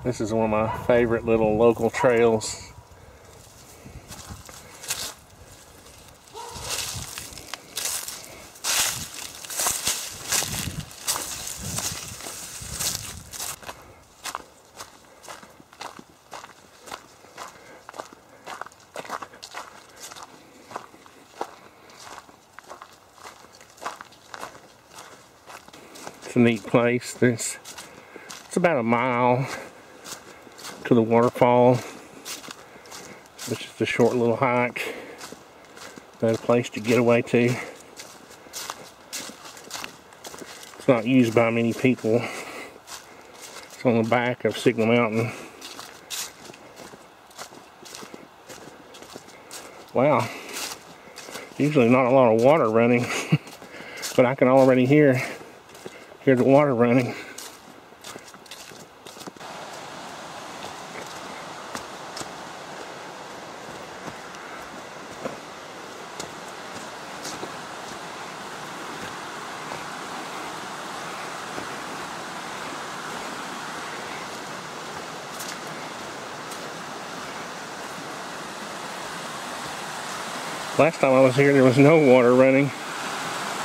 This is one of my favorite little local trails. It's a neat place. It's about a mile to the waterfall, which is a short little hike, but a place to get away to. It's not used by many people. It's on the back of Signal Mountain. Wow, usually not a lot of water running, but I can already hear the water running. Last time I was here, there was no water running.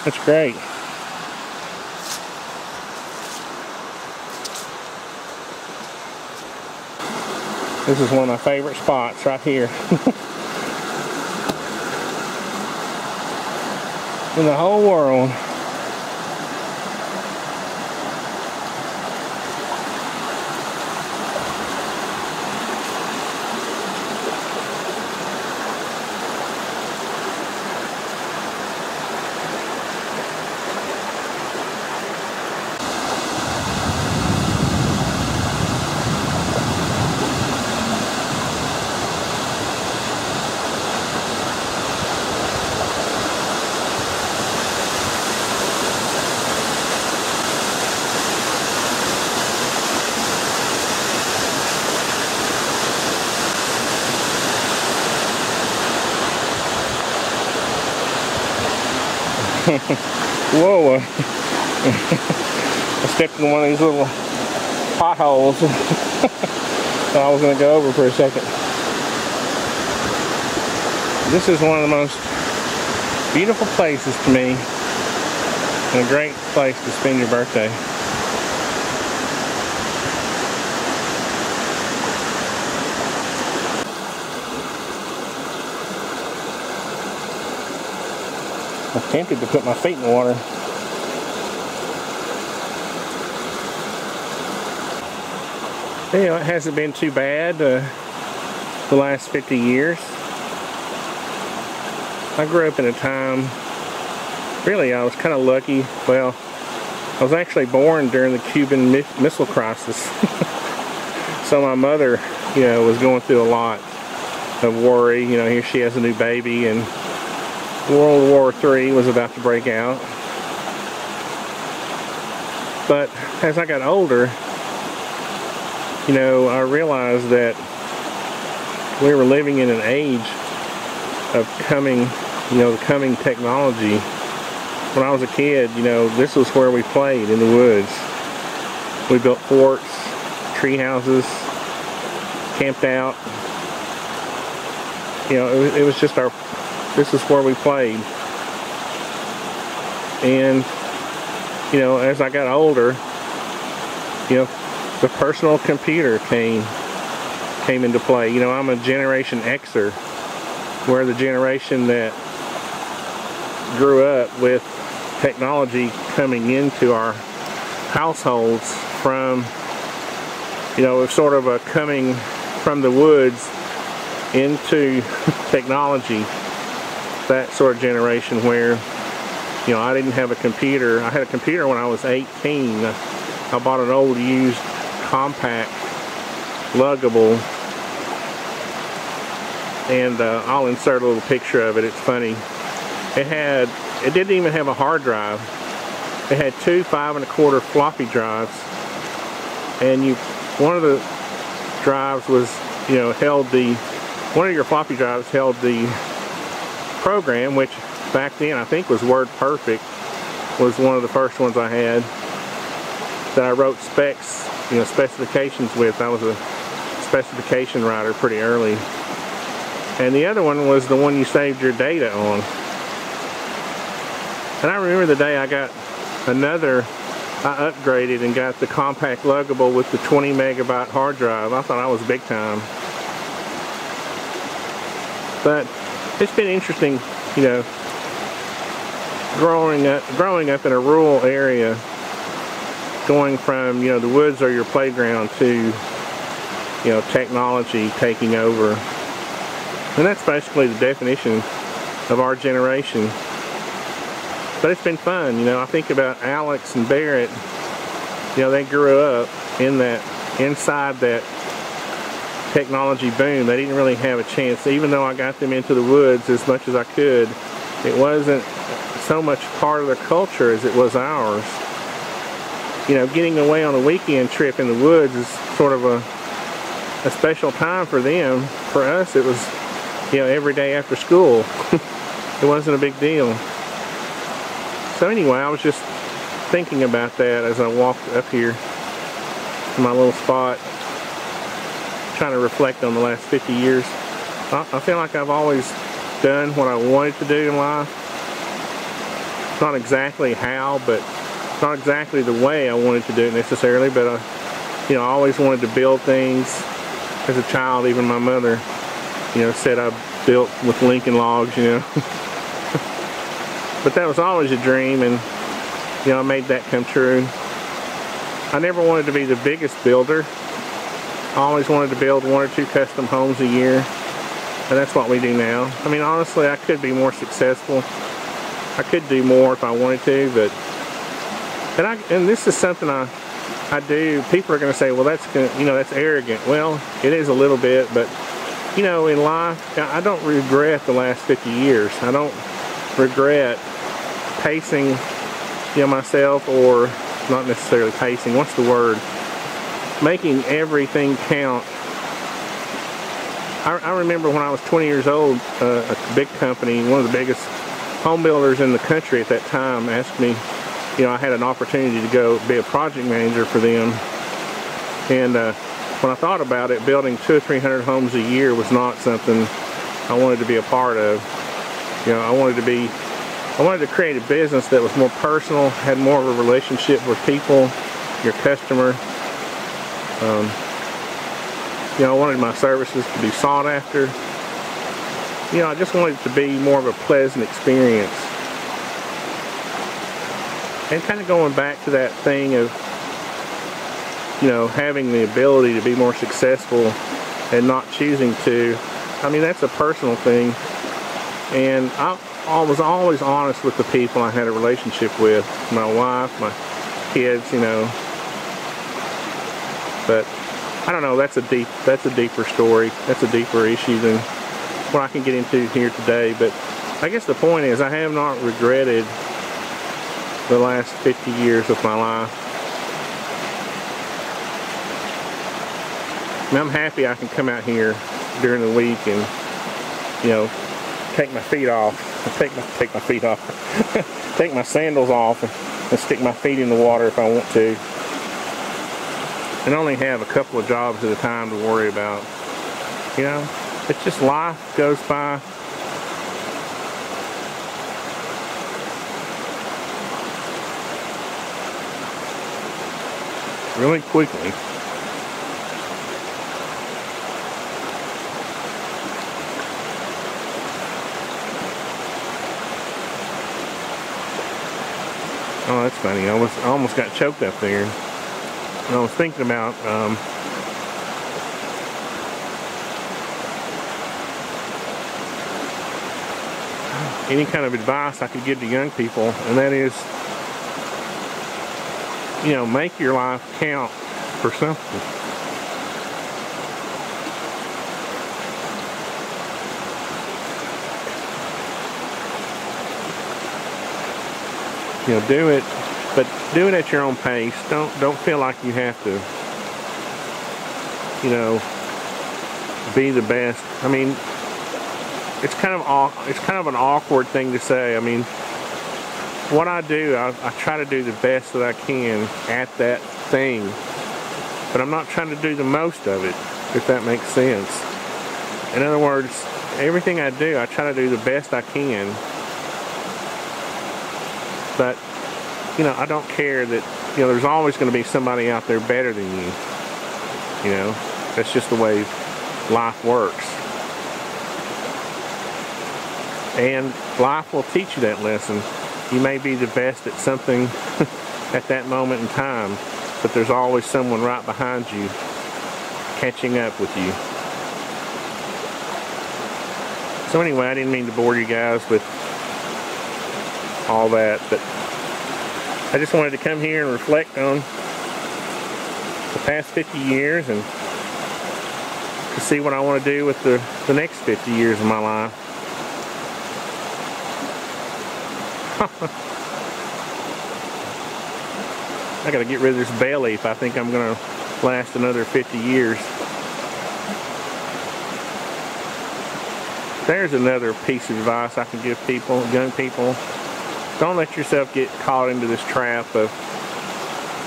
That's great. This is one of my favorite spots right here. In the whole world. Whoa, I stepped in one of these little potholes. So I was going to go over for a second. This is one of the most beautiful places to me, and a great place to spend your birthday. I'm tempted to put my feet in the water. You know, it hasn't been too bad the last 50 years. I grew up in a time, really I was kind of lucky. Well, I was actually born during the Cuban Missile Crisis. So my mother, you know, was going through a lot of worry. You know, here she has a new baby, and World War III was about to break out. But as I got older, you know, I realized that we were living in an age of coming technology. When I was a kid, you know, this was where we played, in the woods. We built forts, tree houses, camped out. You know, it was just this is where we played. And, you know, as I got older, you know, the personal computer came into play. You know, I'm a Generation Xer. We're the generation that grew up with technology coming into our households from, you know, sort of a coming from the woods into technology. That sort of generation where, you know, I didn't have a computer. I had a computer when I was 18. I bought an old used compact luggable, and I'll insert a little picture of it. It's funny. It didn't even have a hard drive. It had two 5 1/4 floppy drives, and one of the drives was, you know, one of your floppy drives held the program, which back then I think was WordPerfect, was one of the first ones I had, that I wrote specs specifications with. I was a specification writer pretty early. And the other one was the one you saved your data on. And I remember the day I upgraded and got the compact luggable with the 20 megabyte hard drive. I thought I was big time. But it's been interesting, growing up in a rural area, going from, the woods are your playground to, technology taking over. And that's basically the definition of our generation. But it's been fun, I think about Alex and Barrett, they grew up inside that technology boom. They didn't really have a chance. Even though I got them into the woods as much as I could, it wasn't so much part of their culture as it was ours. Getting away on a weekend trip in the woods is sort of a special time for them. For us, it was, every day after school. It wasn't a big deal. So anyway, I was just thinking about that as I walked up here to my little spot, trying to reflect on the last 50 years. I feel like I've always done what I wanted to do in life. Not exactly how, but not exactly the way I wanted to do it necessarily, but I always wanted to build things. As a child, even my mother, said I built with Lincoln logs, But that was always a dream, and I made that come true. I never wanted to be the biggest builder. I always wanted to build 1 or 2 custom homes a year, and that's what we do now. I mean, honestly, I could be more successful. I could do more if I wanted to, but and this is something I do. People are going to say, well, that's arrogant. Well, it is a little bit, but in life, I don't regret the last 50 years. I don't regret pacing myself, or not necessarily pacing, what's the word, making everything count. I remember when I was 20 years old, a big company, one of the biggest home builders in the country at that time, asked me, I had an opportunity to go be a project manager for them, and when I thought about it, building 200 or 300 homes a year was not something I wanted to be a part of. I wanted to create a business that was more personal, had more of a relationship with people, your customer. I wanted my services to be sought after. I just wanted it to be more of a pleasant experience. And kind of going back to that thing of, having the ability to be more successful and not choosing to, I mean, that's a personal thing. And I was always honest with the people I had a relationship with, my wife, my kids, But I don't know. That's a deeper story. That's a deeper issue than what I can get into here today. But I guess the point is, I have not regretted the last 50 years of my life. I mean, I'm happy I can come out here during the week and, take my feet off. Take my feet off. Take my sandals off and stick my feet in the water if I want to. And only have a couple of jobs at a time to worry about. It's just life goes by. Really quickly. Oh, that's funny. I almost got choked up there. And I was thinking about any kind of advice I could give to young people, and that is, make your life count for something. Do it, but do it at your own pace. Don't feel like you have to, be the best. I mean, it's kind of an awkward thing to say. I mean, what I do, I try to do the best that I can at that thing. but I'm not trying to do the most of it, if that makes sense. In other words, everything I do, I try to do the best I can. But, you know, I don't care that, you know, there's always going to be somebody out there better than you. You know, that's just the way life works. And life will teach you that lesson. You may be the best at something at that moment in time, but there's always someone right behind you catching up with you. So anyway, I didn't mean to bore you guys with all that, but I just wanted to come here and reflect on the past 50 years and to see what I want to do with the next 50 years of my life. I gotta get rid of this belly if I think I'm gonna last another 50 years. There's another piece of advice I can give people, young people. Don't let yourself get caught into this trap of,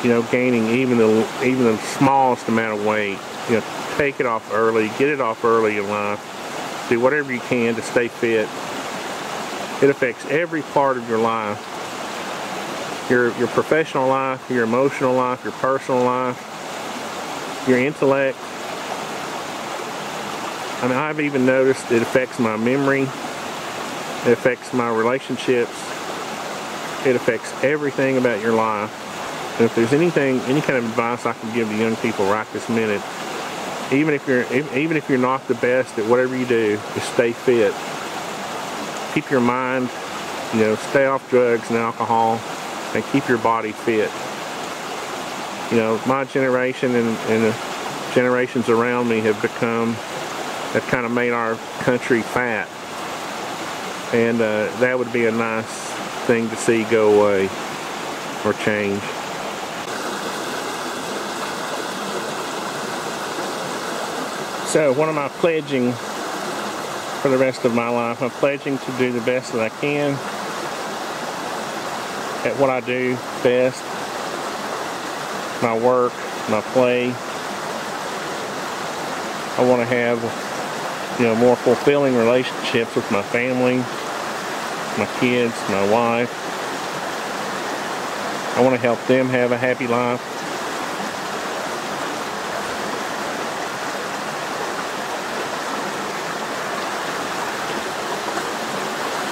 you know, gaining even the smallest amount of weight. You know, take it off early, get it off early in life. Do whatever you can to stay fit. It affects every part of your life. Your professional life, your emotional life, your personal life, your intellect. I mean, I've even noticed it affects my memory. It affects my relationships. It affects everything about your life. And if there's any kind of advice I can give to young people right this minute, even if you're not the best at whatever you do, just stay fit. Keep your mind, you know, stay off drugs and alcohol, and keep your body fit. You know, my generation and the generations around me have kind of made our country fat, and that would be a nice thing to see go away or change. So what am I pledging for the rest of my life? I'm pledging to do the best that I can at what I do best. My work, my play. I want to have, you know, more fulfilling relationships with my family, my kids, my wife. I want to help them have a happy life.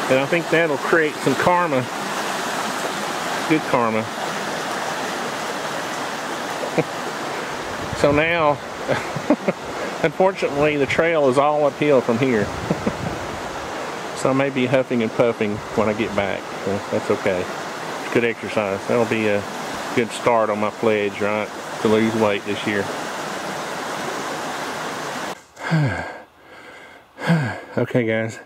And I think that'll create some karma. Good karma. So now, unfortunately, the trail is all uphill from here. So I may be huffing and puffing when I get back. So that's okay. It's good exercise. That'll be a good start on my pledge, right? To lose weight this year. Okay, guys.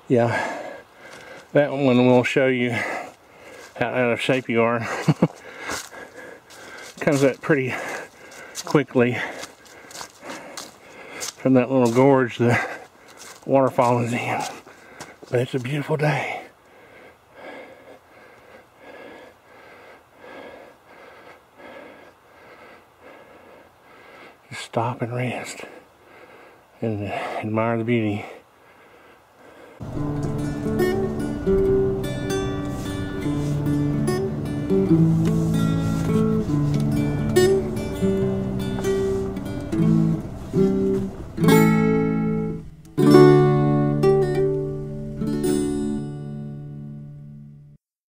Yeah, that one will show you how out of shape you are. Comes up pretty quickly from that little gorge the waterfall is in. But it's a beautiful day. Just stop and rest and admire the beauty.